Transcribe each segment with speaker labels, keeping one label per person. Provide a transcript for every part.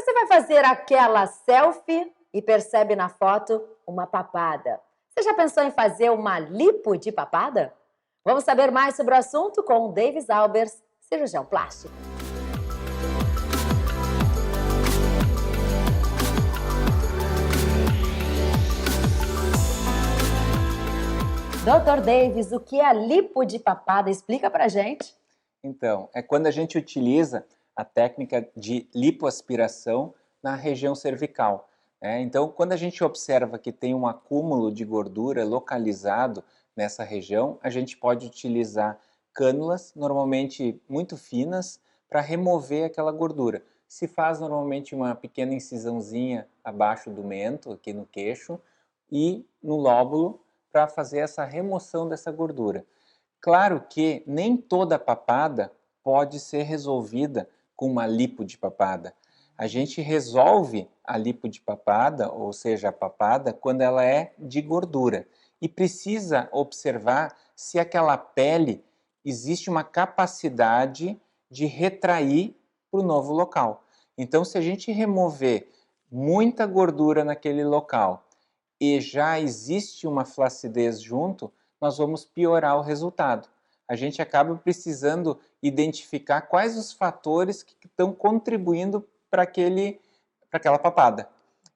Speaker 1: Você vai fazer aquela selfie e percebe na foto uma papada. Você já pensou em fazer uma lipo de papada? Vamos saber mais sobre o assunto com o Davis Albers, cirurgião plástico. Dr. Davis, o que é a lipo de papada? Explica pra gente.
Speaker 2: Então, é quando a gente utiliza a técnica de lipoaspiração na região cervical. Então, quando a gente observa que tem um acúmulo de gordura localizado nessa região, a gente pode utilizar cânulas, normalmente muito finas, para remover aquela gordura. Se faz normalmente uma pequena incisãozinha abaixo do mento, aqui no queixo, e no lóbulo, para fazer essa remoção dessa gordura. Claro que nem toda papada pode ser resolvida com uma lipo de papada. A gente resolve a lipo de papada, ou seja, a papada, quando ela é de gordura. E precisa observar se aquela pele existe uma capacidade de retrair para o novo local. Então, se a gente remover muita gordura naquele local e já existe uma flacidez junto, nós vamos piorar o resultado. A gente acaba precisando identificar quais os fatores que estão contribuindo para aquela papada.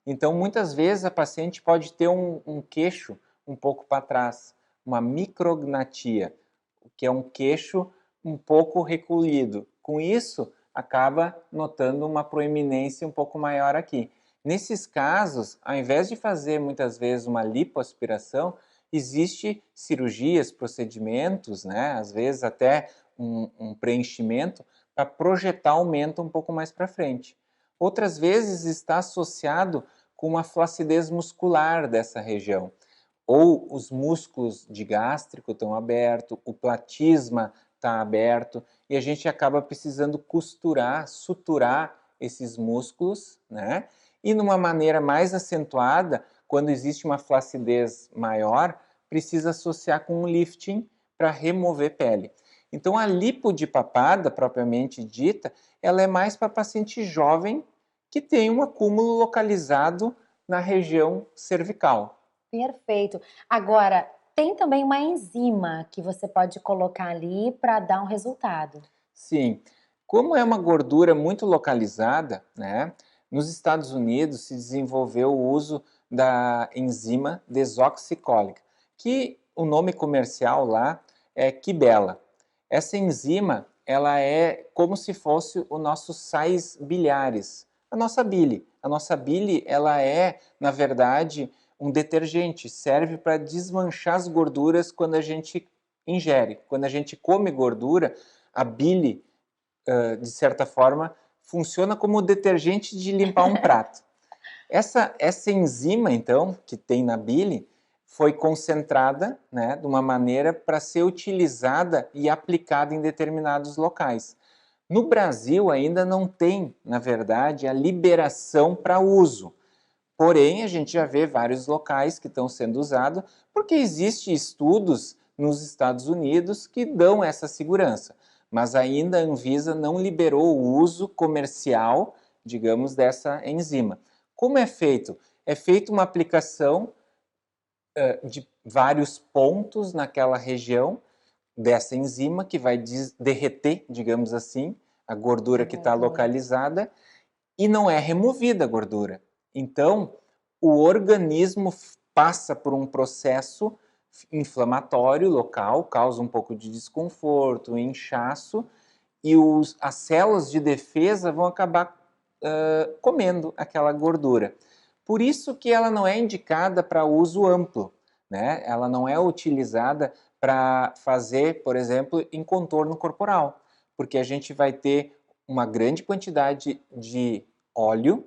Speaker 2: Então, muitas vezes a paciente pode ter um queixo um pouco para trás, uma micrognatia, que é um queixo um pouco recolhido. Com isso, acaba notando uma proeminência um pouco maior aqui. Nesses casos, ao invés de fazer muitas vezes uma lipoaspiração, existe cirurgias, procedimentos, às vezes até um preenchimento para projetar o mento um pouco mais para frente. Outras vezes está associado com uma flacidez muscular dessa região. Ou os músculos de gástrico estão abertos, o platisma está aberto e a gente acaba precisando costurar, suturar esses músculos, E numa maneira mais acentuada, quando existe uma flacidez maior, precisa associar com um lifting para remover pele. Então a lipo de papada, propriamente dita, ela é mais para paciente jovem que tem um acúmulo localizado na região cervical.
Speaker 1: Perfeito. Agora, tem também uma enzima que você pode colocar ali para dar um resultado.
Speaker 2: Sim. Como é uma gordura muito localizada, nos Estados Unidos se desenvolveu o uso da enzima desoxicólica, que o nome comercial lá é Quibella. Essa enzima, ela é como se fosse o nosso sais biliares, a nossa bile. A nossa bile, ela é, na verdade, um detergente, serve para desmanchar as gorduras quando a gente ingere. Quando a gente come gordura, a bile, de certa forma, funciona como detergente de limpar um prato. Essa enzima, então, que tem na bile, foi concentrada, de uma maneira para ser utilizada e aplicada em determinados locais. No Brasil ainda não tem, na verdade, a liberação para uso. Porém, a gente já vê vários locais que estão sendo usados, porque existem estudos nos Estados Unidos que dão essa segurança. Mas ainda a Anvisa não liberou o uso comercial, digamos, dessa enzima. Como é feito? É feita uma aplicação de vários pontos naquela região dessa enzima que vai derreter, digamos assim, a gordura que está localizada e não é removida a gordura. Então, o organismo passa por um processo inflamatório local, causa um pouco de desconforto, inchaço, e as células de defesa vão acabar comendo aquela gordura. Por isso que ela não é indicada para uso amplo, Ela não é utilizada para fazer, por exemplo, em contorno corporal, porque a gente vai ter uma grande quantidade de óleo,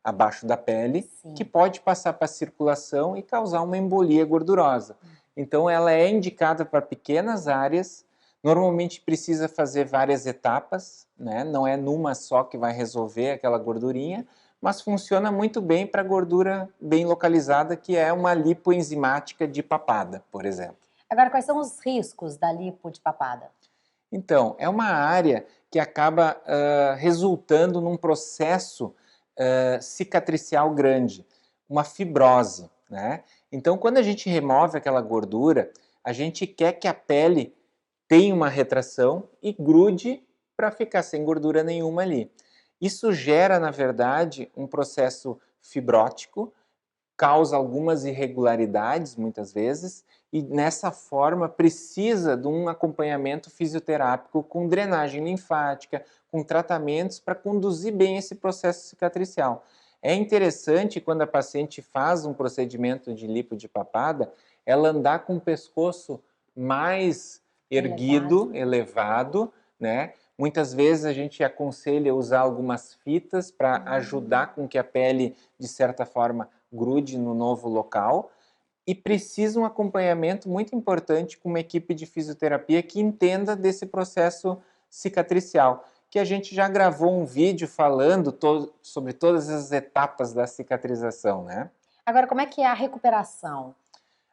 Speaker 2: abaixo da pele,
Speaker 1: Sim.
Speaker 2: que pode passar para a circulação e causar uma embolia gordurosa. Então, ela é indicada para pequenas áreas, normalmente precisa fazer várias etapas, não é numa só que vai resolver aquela gordurinha, mas funciona muito bem para gordura bem localizada, que é uma lipoenzimática de papada, por exemplo.
Speaker 1: Agora, quais são os riscos da lipo de papada?
Speaker 2: Então, é uma área que acaba resultando num processo cicatricial grande, uma fibrose, né? Então, quando a gente remove aquela gordura, a gente quer que a pele tenha uma retração e grude para ficar sem gordura nenhuma ali. Isso gera, na verdade, um processo fibrótico, causa algumas irregularidades muitas vezes e nessa forma precisa de um acompanhamento fisioterápico com drenagem linfática, com tratamentos para conduzir bem esse processo cicatricial. É interessante quando a paciente faz um procedimento de lipo de papada, ela andar com o pescoço mais erguido, elevado, né? Muitas vezes a gente aconselha usar algumas fitas para ajudar com que a pele, de certa forma, grude no novo local e precisa um acompanhamento muito importante com uma equipe de fisioterapia que entenda desse processo cicatricial, que a gente já gravou um vídeo falando sobre todas as etapas da cicatrização, né?
Speaker 1: Agora, como é que é a recuperação?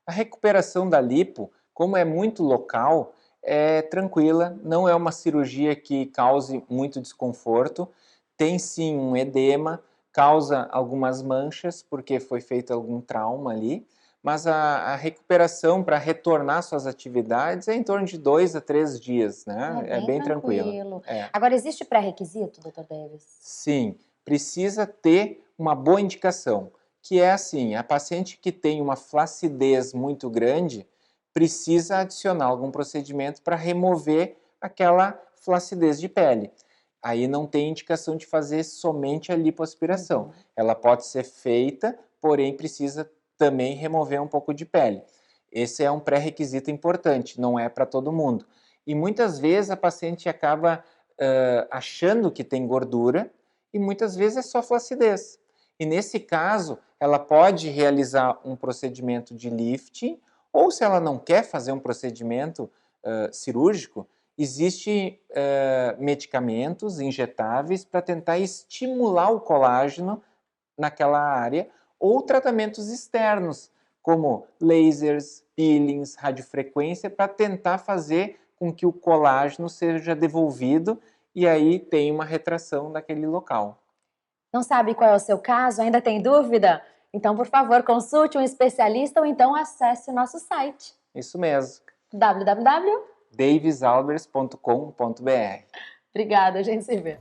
Speaker 2: A recuperação da lipo, como é muito local, é tranquila, não é uma cirurgia que cause muito desconforto, tem sim um edema, causa algumas manchas, porque foi feito algum trauma ali, mas a recuperação para retornar às suas atividades é em torno de 2 a 3 dias, né? É bem tranquila.
Speaker 1: Tranquilo.
Speaker 2: É.
Speaker 1: Agora, existe pré-requisito, Dr. Davis?
Speaker 2: Sim, precisa ter uma boa indicação, que é assim, a paciente que tem uma flacidez muito grande precisa adicionar algum procedimento para remover aquela flacidez de pele. Aí não tem indicação de fazer somente a lipoaspiração. Ela pode ser feita, porém precisa também remover um pouco de pele. Esse é um pré-requisito importante, não é para todo mundo. E muitas vezes a paciente acaba achando que tem gordura e muitas vezes é só flacidez. E nesse caso, ela pode realizar um procedimento de lifting ou se ela não quer fazer um procedimento cirúrgico, existem medicamentos injetáveis para tentar estimular o colágeno naquela área ou tratamentos externos, como lasers, peelings, radiofrequência, para tentar fazer com que o colágeno seja devolvido e aí tem uma retração daquele local.
Speaker 1: Não sabe qual é o seu caso? Ainda tem dúvida? Então, por favor, consulte um especialista ou então acesse o nosso site.
Speaker 2: Isso mesmo.
Speaker 1: www.
Speaker 2: davisalbers.com.br.
Speaker 1: Obrigada, a gente se vê.